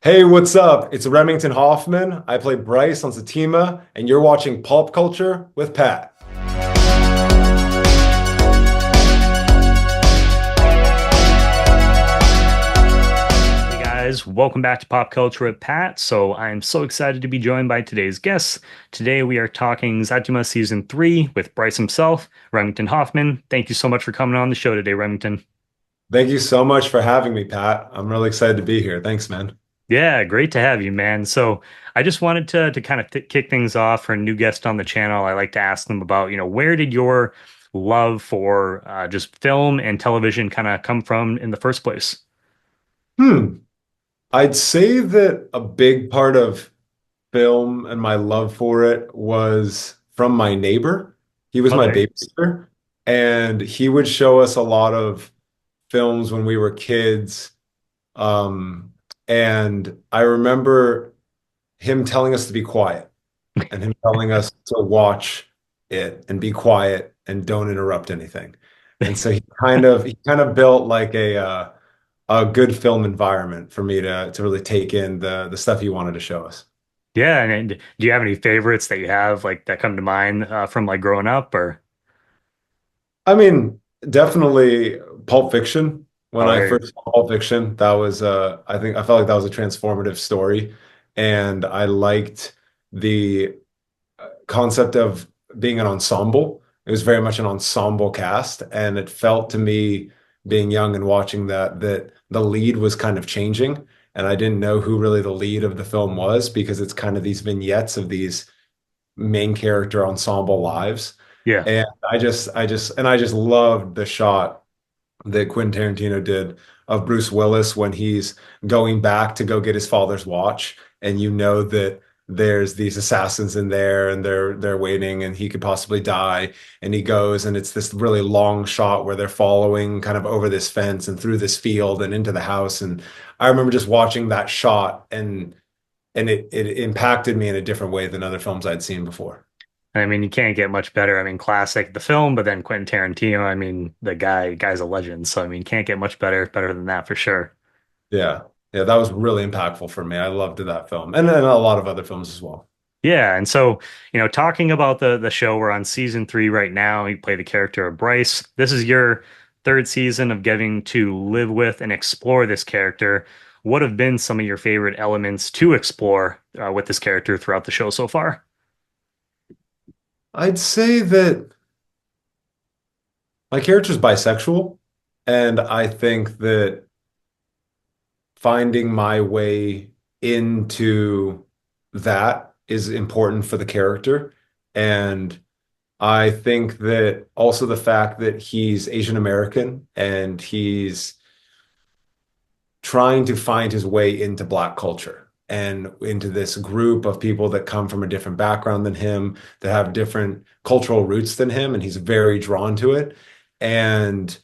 Hey, what's up? It's Remington Hoffman. I play Bryce on Zatima, and you're watching Pulp Culture with Pat. Hey guys, welcome back to Pop Culture with Pat. So I'm so excited to be joined by today's guests. Today we are talking Zatima Season 3 with Bryce himself, Remington Hoffman. Thank you so much for coming on the show today, Remington. Thank you so much for having me, Pat. I'm really excited to be here. Thanks, man. Yeah, great to have you, man. So I just wanted to kind of kick things off for a new guest on the channel. I like to ask them about, where did your love for just film and television kind of come from in the first place? Hmm. I'd say that a big part of film and my love for it was from my neighbor. He was my Okay. babysitter, and he would show us a lot of films when we were kids. Um, and I remember him telling us to be quiet and him telling us to watch it and be quiet and don't interrupt anything. And so he kind of built like a good film environment for me to really take in the stuff he wanted to show us. Yeah, and do you have any favorites that you have like that come to mind from like growing up or I mean, definitely Pulp Fiction. When oh I there first saw Pulp Fiction, that was I felt like that was a transformative story. And I liked the concept of being an ensemble. It was very much an ensemble cast, and it felt to me, being young and watching that the lead was kind of changing, and I didn't know who really the lead of the film was because it's kind of these vignettes of these main character ensemble lives. yeah. And I just loved the shot that Quentin Tarantino did of Bruce Willis when he's going back to go get his father's watch, and you know that there's these assassins in there and they're waiting and he could possibly die, and he goes and it's this really long shot where they're following kind of over this fence and through this field and into the house. And I remember just watching that shot, and it impacted me in a different way than other films I'd seen before. I mean, you can't get much better. I mean, classic the film, but then Quentin Tarantino, I mean, the guy's a legend. So I mean, can't get much better than that for sure. Yeah. Yeah, that was really impactful for me. I loved that film. And then a lot of other films as well. Yeah, and so, talking about the show, we're on season 3 right now. You play the character of Bryce. This is your third season of getting to live with and explore this character. What have been some of your favorite elements to explore with this character throughout the show so far? I'd say that my character's bisexual, and I think that finding my way into that is important for the character. And I think that also the fact that he's Asian American and he's trying to find his way into Black culture and into this group of people that come from a different background than him, that have different cultural roots than him, and he's very drawn to it. And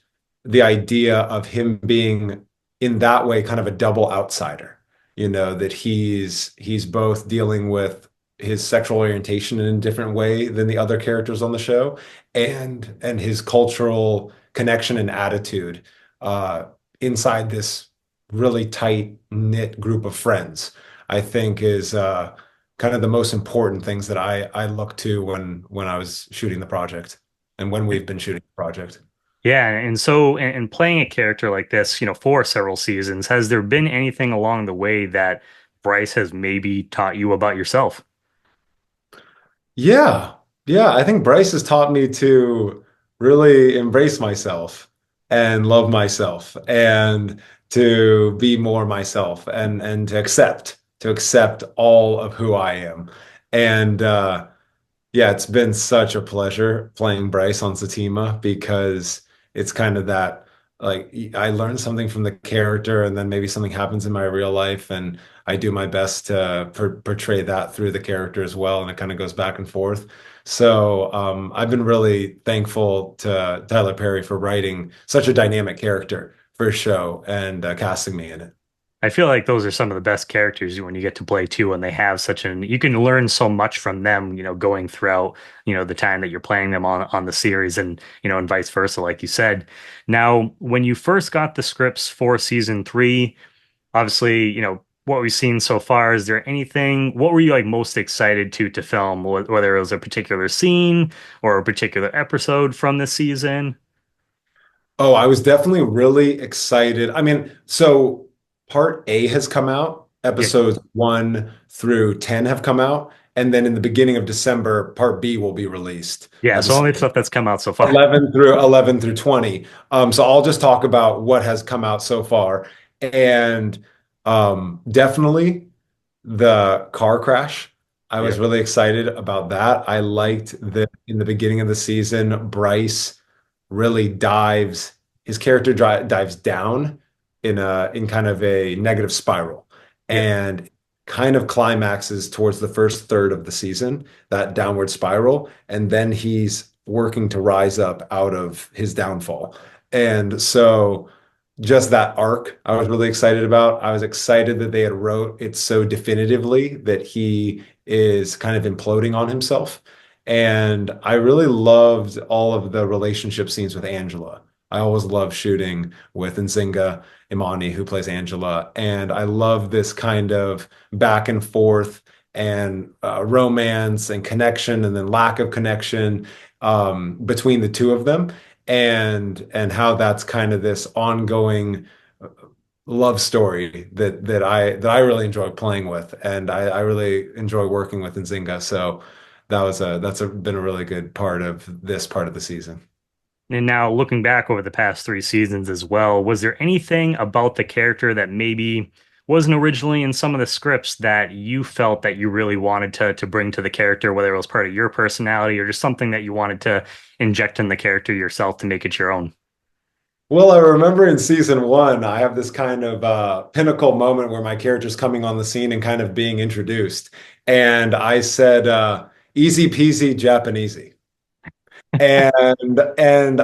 the idea of him being in that way kind of a double outsider, that he's both dealing with his sexual orientation in a different way than the other characters on the show, and his cultural connection and attitude uh, inside this really tight knit group of friends, I think is kind of the most important things that I look to when I was shooting the project and when we've been shooting the project. Yeah, and so and playing a character like this, for several seasons, has there been anything along the way that Bryce has maybe taught you about yourself? Yeah. Yeah, I think Bryce has taught me to really embrace myself and love myself and to be more myself and to accept all of who I am. And yeah, it's been such a pleasure playing Bryce on Satima because it's kind of that, like, I learned something from the character and then maybe something happens in my real life, and I do my best to portray that through the character as well, and it kind of goes back and forth. So I've been really thankful to Tyler Perry for writing such a dynamic character for a show and casting me in it. I feel like those are some of the best characters when you get to play too, and they have you can learn so much from them, going throughout, the time that you're playing them on the series and, and vice versa, like you said. Now, when you first got the scripts for season 3, obviously, what we've seen so far, is there anything, what were you like most excited to film, whether it was a particular scene or a particular episode from this season? Oh, I was definitely really excited. I mean, so part A has come out, Yeah. episodes 1 through 10 have come out, and then in the beginning of December, part B will be released. Yeah, so only December stuff that's come out so far. 11 through 20. So I'll just talk about what has come out so far. And definitely the car crash. I Yeah. was really excited about that. I liked that in the beginning of the season, Bryce really his character dives down in kind of a negative spiral Yeah. and kind of climaxes towards the first third of the season, that downward spiral, and then he's working to rise up out of his downfall. And so just that arc I was really excited about. I was excited that they had wrote it so definitively that he is kind of imploding on himself. And I really loved all of the relationship scenes with Angela. I always love shooting with Nzinga Imani, who plays Angela. And I love this kind of back and forth and romance and connection and then lack of connection between the two of them and how that's kind of this ongoing love story that I really enjoy playing with, and I really enjoy working with Nzinga. So been a really good part of this part of the season. And now looking back over the past three seasons as well, was there anything about the character that maybe wasn't originally in some of the scripts that you felt that you really wanted to bring to the character, whether it was part of your personality or just something that you wanted to inject in the character yourself to make it your own? Well, I remember in season 1, I have this kind of pinnacle moment where my character's coming on the scene and kind of being introduced. And I said, easy peasy Japanesey. And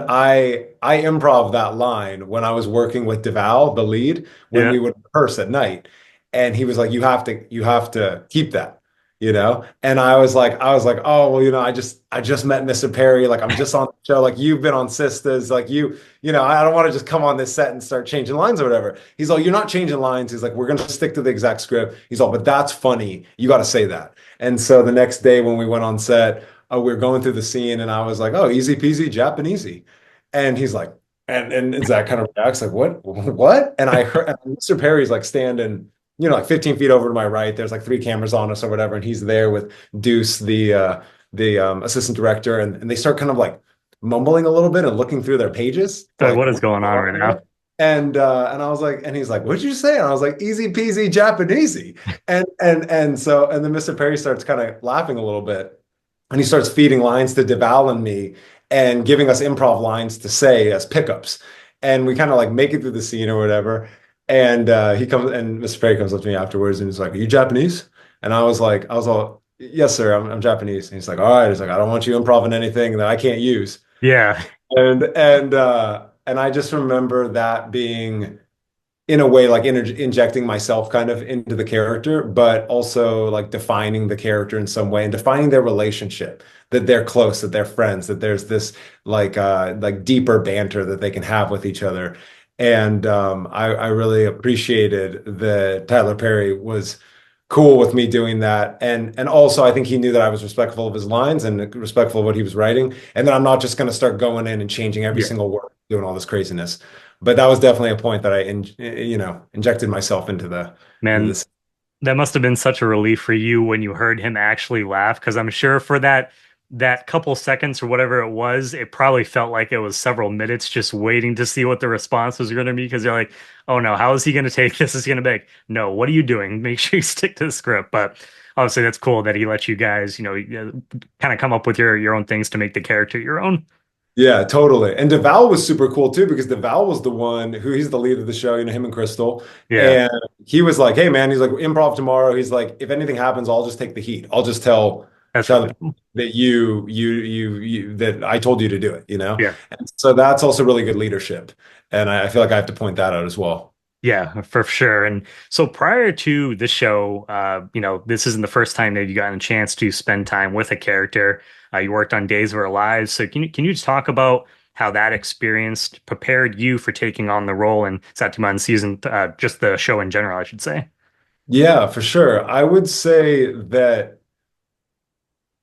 I improv that line when I was working with Deval, the lead, when Yeah. we would rehearse at night. And he was like, you have to keep that, you know? And I was like, oh, well, I just met Mr. Perry. Like, I'm just on the show. Like, you've been on Sisters. Like, I don't want to just come on this set and start changing lines or whatever. He's like, you're not changing lines. He's like, we're gonna stick to the exact script. He's all, but that's funny. You got to say that. And so the next day when we went on set, we were going through the scene and I was like, oh, easy peasy Japanesey. And he's like, and Zach kind of reacts like, what? And I heard and Mr. Perry's like standing, like 15 feet over to my right. There's like 3 cameras on us or whatever. And he's there with Deuce, the assistant director. And they start kind of like mumbling a little bit and looking through their pages to So like, what is going on right now? and I was like, and he's like, what'd you say? And I was like, easy peasy Japanesey. And then Mr. Perry starts kind of laughing a little bit. And he starts feeding lines to Deval and me and giving us improv lines to say as pickups. And we kind of like make it through the scene or whatever. And he comes and Mr. Perry comes up to me afterwards and he's like, are you Japanese? And I was all, yes, sir, I'm Japanese. And he's like, all right. He's like, I don't want you improving anything that I can't use. Yeah. And I just remember that being in a way like injecting myself kind of into the character, but also like defining the character in some way and defining their relationship, that they're close, that they're friends, that there's this like deeper banter that they can have with each other. And I really appreciated that Tyler Perry was cool with me doing that. And also I think he knew that I was respectful of his lines and respectful of what he was writing. And then I'm not just going to start going in and changing every Yeah. single word, doing all this craziness. But that was definitely a point that I, injected myself into Man, this. that must have been such a relief for you when you heard him actually laugh, because I'm sure for that couple seconds or whatever it was, it probably felt like it was several minutes just waiting to see what the response was going to be, because you're like, oh no, how is he going to take this? Is he going to be like, no, what are you doing? Make sure you stick to the script. But obviously, that's cool that he let you guys, kind of come up with your own things to make the character your own. Yeah, totally. And DeVal was super cool too because DeVal was the one who he's the lead of the show, him and Crystal. Yeah, And he was like, "Hey man," he's like, "Improv tomorrow." He's like, "If anything happens, I'll just take the heat. I'll just tell that's Tyler really cool. that you that I told you to do it." Yeah. And so that's also really good leadership. And I feel like I have to point that out as well. Yeah, for sure. And so prior to the show, this isn't the first time that you gotten a chance to spend time with a character. You worked on Days of Our Lives. So can you just talk about how that experience prepared you for taking on the role in Satima season, just the show in general, I should say? Yeah, for sure. I would say that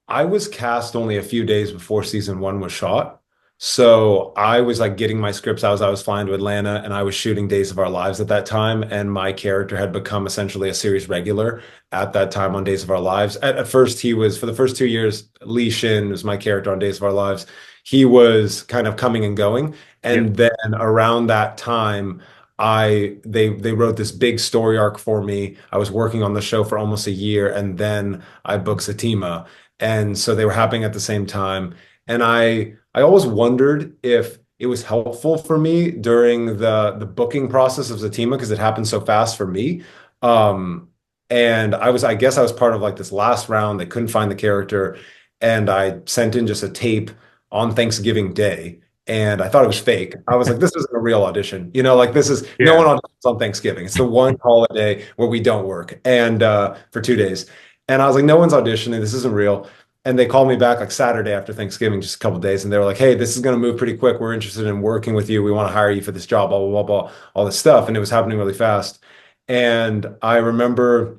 I was cast only a few days before season one was shot. So I was like getting my scripts as I was flying to Atlanta and I was shooting Days of Our Lives at that time. And my character had become essentially a series regular at that time on Days of Our Lives. At first, he was, for the first 2 years, Lee Shin was my character on Days of Our Lives. He was kind of coming and going. Yep. And then around that time, they wrote this big story arc for me. I was working on the show for almost a year, and then I booked Zatima. And so they were happening at the same time. And I always wondered if it was helpful for me during the booking process of Zatima because it happened so fast for me. Um, and I guess I was part of like this last round. They couldn't find the character, and I sent in just a tape on Thanksgiving Day. And I thought it was fake. I was like, this isn't a real audition. You know, like this is no Yeah. one auditions on Thanksgiving. It's the one holiday where we don't work. And for 2 days. And I was like, no one's auditioning. This isn't real. And they called me back like Saturday after Thanksgiving, just a couple of days, and they were like, "Hey, this is going to move pretty quick. We're interested in working with you. We want to hire you for this job." Blah blah blah blah, all this stuff, and it was happening really fast. And I remember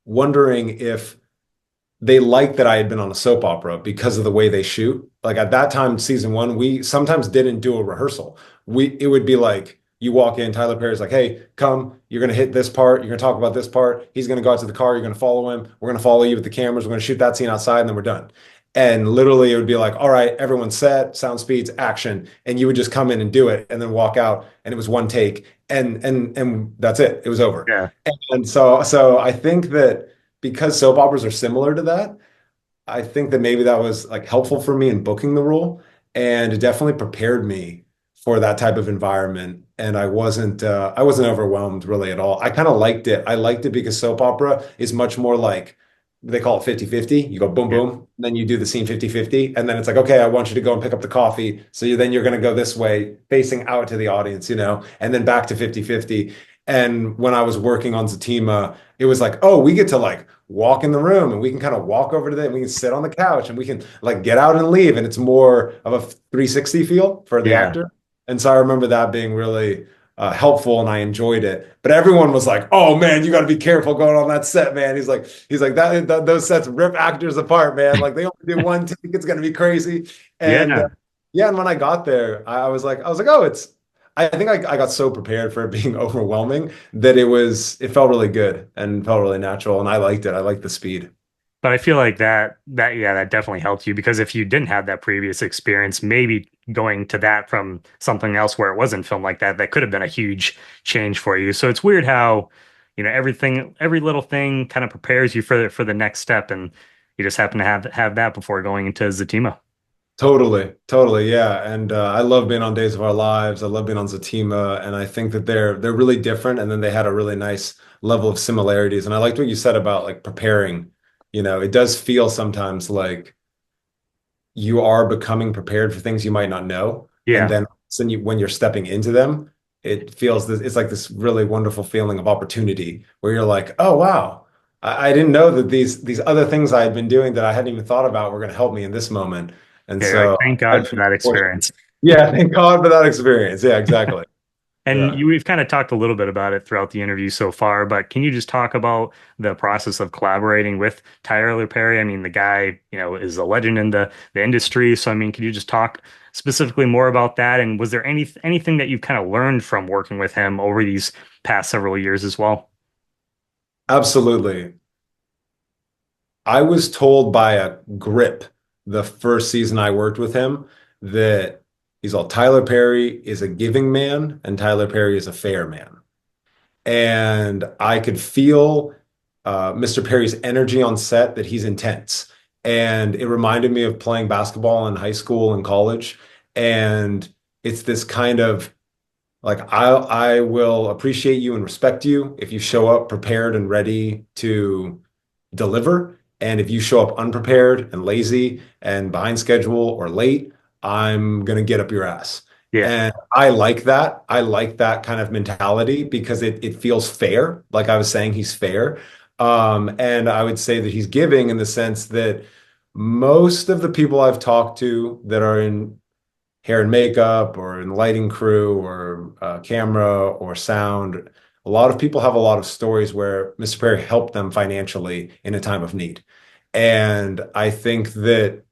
wondering if they liked that I had been on a soap opera because of the way they shoot. Like at that time, season one, we sometimes didn't do a rehearsal. It would be like you walk in, Tyler Perry's like, "Hey, come, you're gonna hit this part, you're gonna talk about this part, he's gonna go out to the car, you're gonna follow him, we're gonna follow you with the cameras, we're gonna shoot that scene outside, and then we're done." And literally it would be like, all right, everyone's set, sound speeds, action. And you would just come in and do it and then walk out. And it was one take. And that's it. It was over. Yeah. And so I think that because soap operas are similar to that, I think that maybe that was like helpful for me in booking the role, and it definitely prepared me for that type of environment. And I wasn't overwhelmed really at all. I kind of liked it. I liked it because soap opera is much more like they call it 50-50. You go boom, Yeah. boom, then you do the scene 50-50. And then it's like, okay, I want you to go and pick up the coffee. So then you're going to go this way, facing out to the audience, and then back to 50-50. And when I was working on Zatima, it was like, oh, we get to like walk in the room and we can kind of walk over to them. We can sit on the couch and we can like get out and leave. And it's more of a 360 feel for the Yeah. actor. And so I remember that being really helpful and I enjoyed it. But everyone was like, "Oh man, you got to be careful going on that set, man." He's like that those sets rip actors apart, man. Like they only do one take, it's gonna be crazy. And Yeah. yeah, and when I got there, I was like, oh, it's. I think I got so prepared for it being overwhelming that it felt really good and felt really natural, and I liked it. I liked the speed. But I feel like that definitely helped you because if you didn't have that previous experience, maybe going to that from something else where it wasn't filmed like that, that could have been a huge change for you. So it's weird how, every little thing kind of prepares you for the next step, and you just happen to have that before going into Zatima. Totally, totally, yeah. And I love being on Days of Our Lives. I love being on Zatima, and I think that they're really different. And then they had a really nice level of similarities. And I liked what you said about like preparing. It does feel sometimes like you are becoming prepared for things you might not know, and Yeah. then when you're stepping into them, it's like this really wonderful feeling of opportunity where you're like, oh wow, I didn't know that these other things I had been doing that I hadn't even thought about were going to help me in this moment. And Yeah, you're like, so thank I God for feel that fortunate. experience. Yeah, thank God for that experience. Yeah, exactly. And Yeah. we've kind of talked a little bit about it throughout the interview so far, but can you just talk about the process of collaborating with Tyler Perry? I mean, the guy, is a legend in the industry. So, I mean, can you just talk specifically more about that? And was there anything that you've kind of learned from working with him over these past several years as well? Absolutely. I was told by a grip the first season I worked with him that he's all Tyler Perry is a giving man and Tyler Perry is a fair man. And I could feel Mr. Perry's energy on set that he's intense. And it reminded me of playing basketball in high school and college. And it's this kind of like I will appreciate you and respect you if you show up prepared and ready to deliver. And if you show up unprepared and lazy and behind schedule or late, I'm gonna get up your ass. Yeah. And I like that. I like that kind of mentality because it feels fair. Like I was saying, he's fair. And I would say that he's giving in the sense that most of the people I've talked to that are in hair and makeup or in lighting crew or camera or sound. A lot of people have a lot of stories where Mr. Perry helped them financially in a time of need. And I think that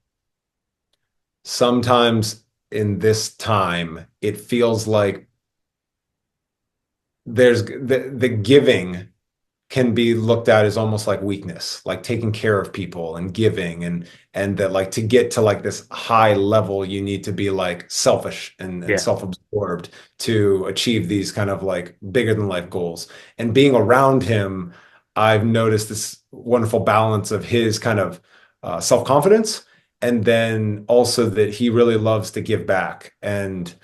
sometimes in this time, it feels like there's the giving can be looked at as almost like weakness, like taking care of people and giving and that like to get to like this high level, you need to be like selfish and Yeah. self-absorbed to achieve these kind of like bigger than life goals. And being around him, I've noticed this wonderful balance of his kind of self-confidence and then also that he really loves to give back. And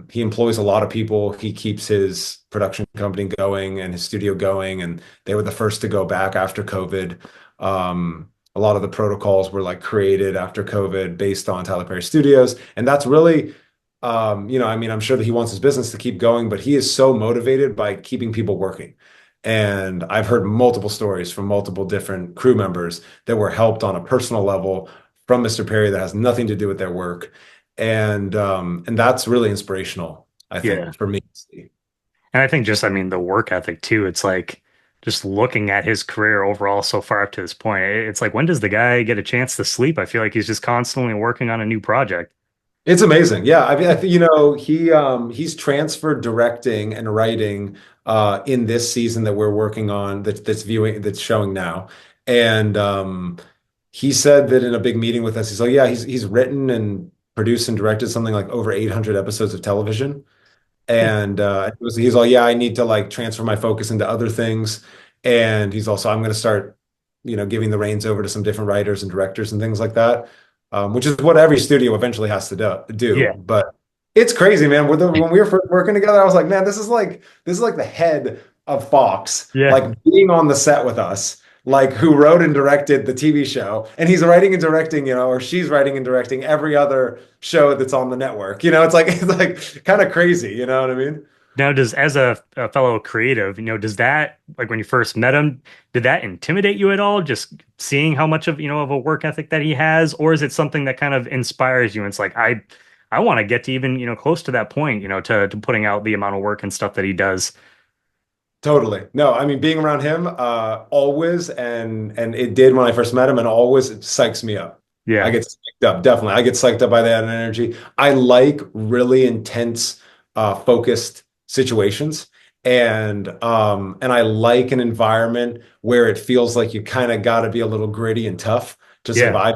he employs a lot of people. He keeps his production company going and his studio going, and they were the first to go back after COVID. A lot of the protocols were like created after COVID based on Tyler Perry Studios, and that's really, I mean, I'm sure that he wants his business to keep going, but he is so motivated by keeping people working. And I've heard multiple stories from multiple different crew members that were helped on a personal level from Mr. Perry that has nothing to do with their work and that's really inspirational, I Yeah. think, for me. And I think just, I mean, the work ethic too. It's like just looking at his career overall so far up to this point. It's like, when does the guy get a chance to sleep? I feel like he's just constantly working on a new project. It's amazing. Yeah, I mean, I think he's transferred directing and writing in this season that we're working on that's showing now. And he said that in a big meeting with us, he's like, yeah, he's written and produced and directed something like over 800 episodes of television. And he's all, yeah, I need to like transfer my focus into other things. And he's also, I'm going to start, giving the reins over to some different writers and directors and things like that, which is what every studio eventually has to do. Yeah. But it's crazy, man. When we were first working together, I was like, man, this is like the head of Fox, Yeah. like being on the set with us. Like who wrote and directed the TV show, and he's writing and directing, or she's writing and directing every other show that's on the network. It's like kind of crazy, you know what I mean? Now, does as a fellow creative, does that like when you first met him, did that intimidate you at all? Just seeing how much of of a work ethic that he has, or is it something that kind of inspires you? And it's like I want to get to even close to that point, to putting out the amount of work and stuff that he does. Totally. No, I mean being around him always and it did when I first met him and always it psychs me up. I Yeah, get psyched up, definitely. I get psyched up by that energy. I like really intense focused situations and I like an environment where it feels like you kind of got to be a little gritty and tough to yeah, survive.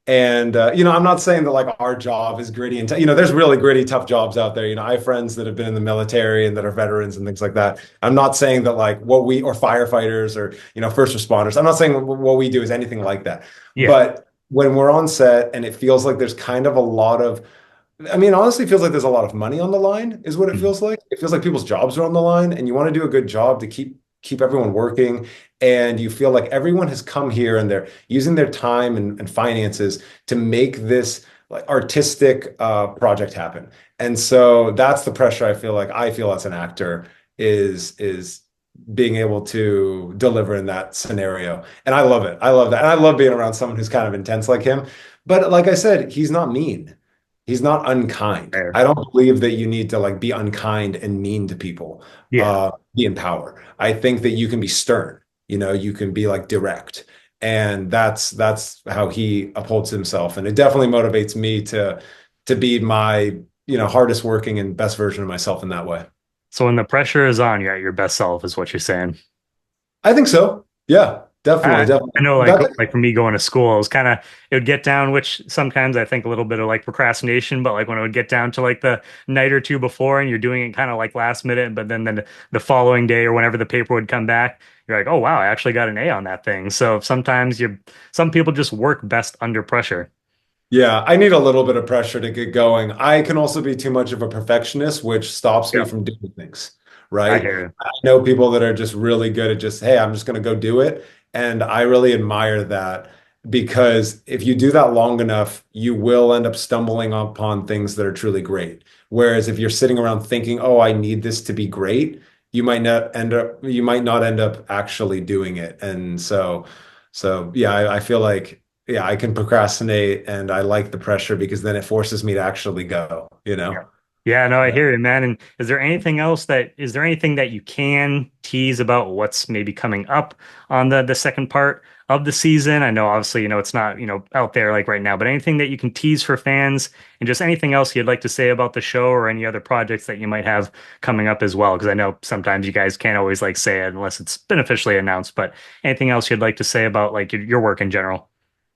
And I'm not saying that like our job is gritty and there's really gritty, tough jobs out there. I have friends that have been in the military and that are veterans and things like that. I'm not saying that like what we or firefighters or first responders. I'm not saying what we do is anything like that. yeah. But when we're on set and it feels like there's kind of a lot of I mean, honestly, it feels like there's a lot of money on the line, is what it Mhm. feels like. It feels like people's jobs are on the line, and you want to do a good job to keep everyone working. And you feel like everyone has come here and they're using their time and finances to make this like artistic project happen. And so that's the pressure I feel as an actor is being able to deliver in that scenario. And I love it. I love that. And I love being around someone who's kind of intense like him. But like I said, he's not mean. He's not unkind. Fair. I don't believe that you need to like be unkind and mean to people, Yeah. be in power. I think that you can be stern, you can be like direct. And that's how he upholds himself. And it definitely motivates me to be my, hardest working and best version of myself in that way. So when the pressure is on, you're at your best self, is what you're saying. I think so. Yeah, definitely, I definitely. know, like That, for me going to school, it was kind of it would get down, which sometimes I think a little bit of like procrastination, but like when it would get down to like the night or two before, and you're doing it kind of like last minute, but then the following day or whenever the paper would come back, you're like, oh wow, I actually got an A on that thing. So sometimes some people just work best under pressure. Yeah, I need a little bit of pressure to get going. I can also be too much of a perfectionist, which stops me Yeah, from doing things, I right? hear you. I know people that are just really good at just, hey, I'm just going to go do it. And I really admire that because if you do that long enough, you will end up stumbling upon things that are truly great. Whereas if you're sitting around thinking, oh, I need this to be great, you might not end up actually doing it. And so yeah, I feel like yeah, I can procrastinate and I like the pressure because then it forces me to actually go, you Yeah. know? Yeah, no, I hear you, man. And is there anything that you can tease about what's maybe coming up on the second part of the season? I know obviously, it's not, out there like right now, but anything that you can tease for fans and just anything else you'd like to say about the show or any other projects that you might have coming up as well. Because I know sometimes you guys can't always like say it unless it's been officially announced, but anything else you'd like to say about like your work in general?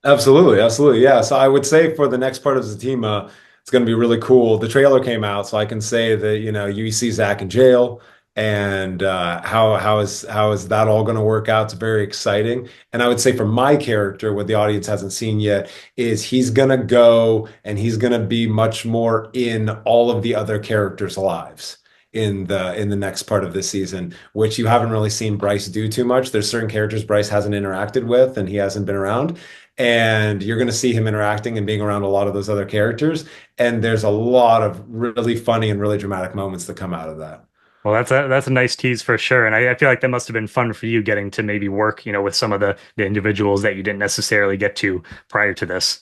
Absolutely, absolutely. Yeah. So I would say for the next part of Zatima, it's going to be really cool. The trailer came out, so I can say that, you see Zach in jail and how is that all going to work out? It's very exciting. And I would say for my character, what the audience hasn't seen yet is he's going to go and he's going to be much more in all of the other characters' lives. In the next part of this season, which you haven't really seen Bryce do too much. There's certain characters Bryce hasn't interacted with and he hasn't been around, and you're going to see him interacting and being around a lot of those other characters. And there's a lot of really funny and really dramatic moments that come out of that. Well, that's a nice tease for sure, and I feel like that must have been fun for you getting to maybe work, with some of the individuals that you didn't necessarily get to prior to this.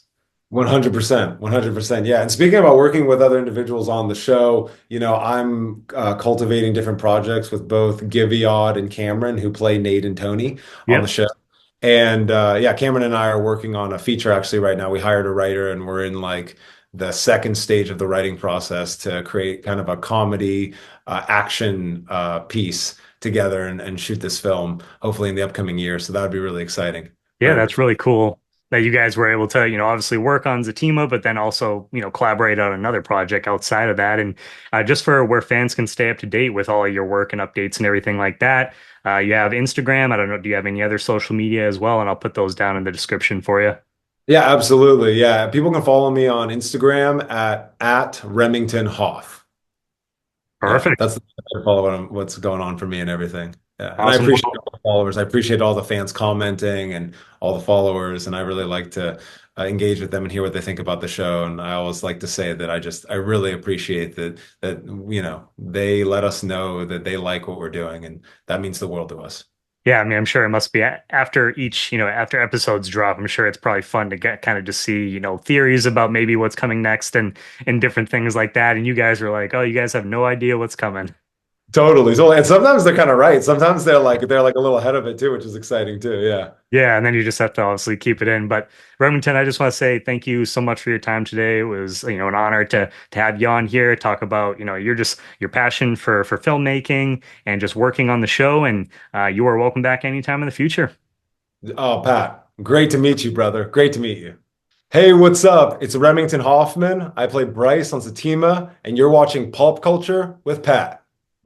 100%, 100%. Yeah. And speaking about working with other individuals on the show, I'm cultivating different projects with both Giviod and Cameron, who play Nate and Tony on the Yep. show. And yeah, Cameron and I are working on a feature actually right now. We hired a writer and we're in like the second stage of the writing process to create kind of a comedy action piece together and shoot this film, hopefully in the upcoming year. So that would be really exciting. Yeah, Very that's really cool that you guys were able to, obviously work on Zatima, but then also, collaborate on another project outside of that. And just for where fans can stay up to date with all of your work and updates and everything like that, you have Instagram. I don't know, do you have any other social media as well? And I'll put those down in the description for you. Yeah, absolutely. Yeah. People can follow me on Instagram at Remington Hoff. Yeah, Perfect. that's the follow what's going on for me and everything. Yeah. And I Awesome. appreciate all the followers. I appreciate all the fans commenting and all the followers. And I really like to engage with them and hear what they think about the show. And I always like to say that I really appreciate that they let us know that they like what we're doing. And that means the world to us. Yeah, I mean, I'm sure it must be after each, after episodes drop, I'm sure it's probably fun to get kind of to see, theories about maybe what's coming next and different things like that. And you guys are like, oh, you guys have no idea what's coming. Totally. So, and sometimes they're kind of right. Sometimes they're like a little ahead of it too, which is exciting too. Yeah. Yeah, and then you just have to obviously keep it in. But Remington, I just want to say thank you so much for your time today. It was, an honor to have you on here, talk about, your passion for filmmaking and just working on the show. And you are welcome back anytime in the future. Oh, Pat, great to meet you, brother. Great to meet you. Hey, what's up? It's Remington Hoffman. I play Bryce on Satima, and you're watching Pulp Culture with Pat.